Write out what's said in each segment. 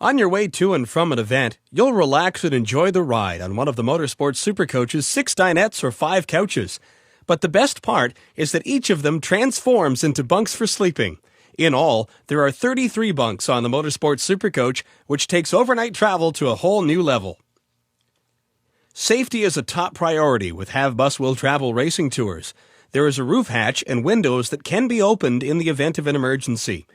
On your way to and from an event, you'll relax and enjoy the ride on one of the MotorSports SuperCoach's 6 dinettes or 5 couches. But the best part is that each of them transforms into bunks for sleeping. In all, there are 33 bunks on the MotorSports SuperCoach, which takes overnight travel to a whole new level. Safety is a top priority with Have Bus Will Travel racing tours. There is a roof hatch and windows that can be opened in the event of an emergency.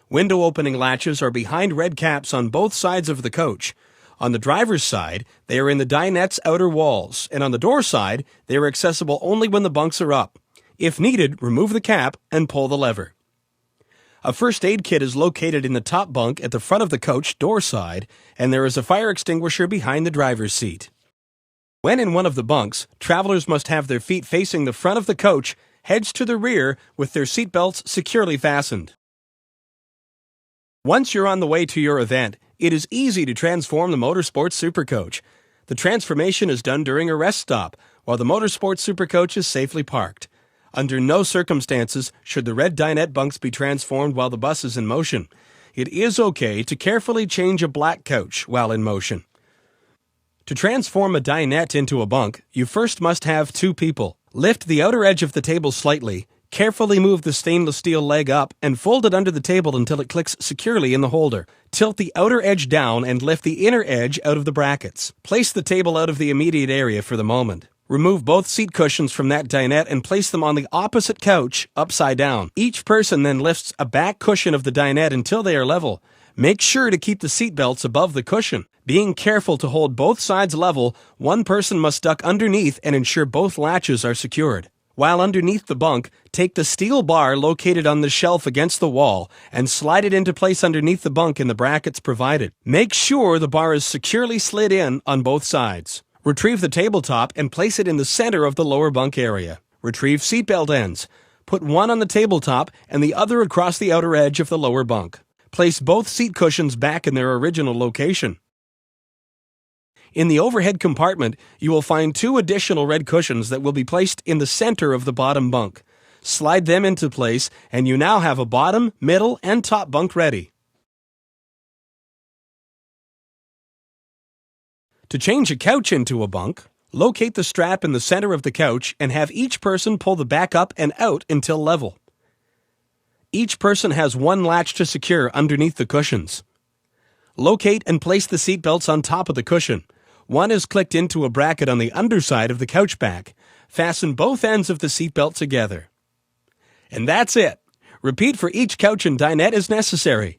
Window opening latches are behind red caps on both sides of the coach. On the driver's side, they are in the dinette's outer walls, and on the door side, they are accessible only when the bunks are up. If needed, remove the cap and pull the lever. A first aid kit is located in the top bunk at the front of the coach door side, and there is a fire extinguisher behind the driver's seat. When in one of the bunks, travelers must have their feet facing the front of the coach, heads to the rear, with their seatbelts securely fastened. Once you're on the way to your event, it is easy to transform the MotorSports SuperCoach. The transformation is done during a rest stop, while the MotorSports SuperCoach is safely parked. Under no circumstances should the red dinette bunks be transformed while the bus is in motion. It is okay to carefully change a black couch while in motion. To transform a dinette into a bunk, you first must have 2 people. Lift the outer edge of the table slightly. Carefully move the stainless steel leg up and fold it under the table until it clicks securely in the holder. Tilt the outer edge down and lift the inner edge out of the brackets. Place the table out of the immediate area for the moment. Remove both seat cushions from that dinette and place them on the opposite couch, upside down. Each person then lifts a back cushion of the dinette until they are level. Make sure to keep the seat belts above the cushion. Being careful to hold both sides level, one person must duck underneath and ensure both latches are secured. While underneath the bunk, take the steel bar located on the shelf against the wall and slide it into place underneath the bunk in the brackets provided. Make sure the bar is securely slid in on both sides. Retrieve the tabletop and place it in the center of the lower bunk area. Retrieve seatbelt ends. Put one on the tabletop and the other across the outer edge of the lower bunk. Place both seat cushions back in their original location. In the overhead compartment, you will find 2 additional red cushions that will be placed in the center of the bottom bunk. Slide them into place, and you now have a bottom, middle, and top bunk ready. To change a couch into a bunk, locate the strap in the center of the couch and have each person pull the back up and out until level. Each person has 1 latch to secure underneath the cushions. Locate and place the seat belts on top of the cushion. One is clicked into a bracket on the underside of the couch back. Fasten both ends of the seatbelt together. And that's it. Repeat for each couch and dinette as necessary.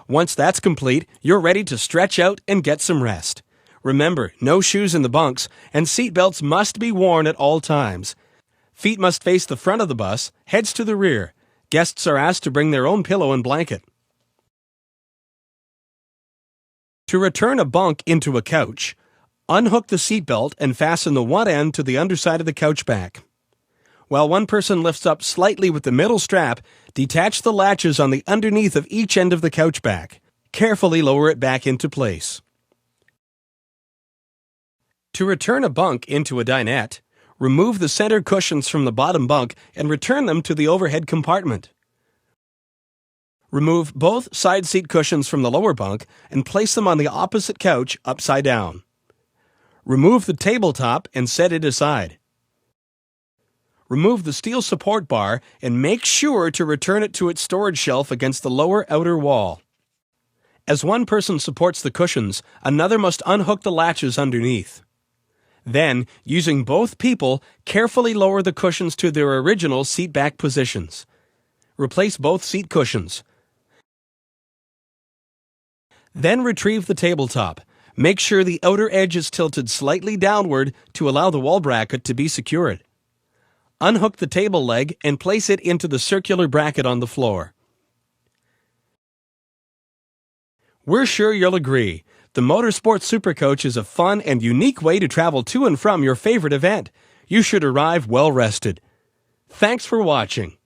Once that's complete, you're ready to stretch out and get some rest. Remember, no shoes in the bunks, and seatbelts must be worn at all times. Feet must face the front of the bus, heads to the rear. Guests are asked to bring their own pillow and blanket. To return a bunk into a couch, unhook the seatbelt and fasten the one end to the underside of the couch back. While one person lifts up slightly with the middle strap, detach the latches on the underneath of each end of the couch back. Carefully lower it back into place. To return a bunk into a dinette, remove the center cushions from the bottom bunk and return them to the overhead compartment. Remove both side seat cushions from the lower bunk and place them on the opposite couch upside down. Remove the tabletop and set it aside. Remove the steel support bar and make sure to return it to its storage shelf against the lower outer wall. As one person supports the cushions, another must unhook the latches underneath. Then, using both people, carefully lower the cushions to their original seat back positions. Replace both seat cushions. Then retrieve the tabletop. Make sure the outer edge is tilted slightly downward to allow the wall bracket to be secured. Unhook the table leg and place it into the circular bracket on the floor. We're sure you'll agree. The MotorSports SuperCoach is a fun and unique way to travel to and from your favorite event. You should arrive well rested. Thanks for watching.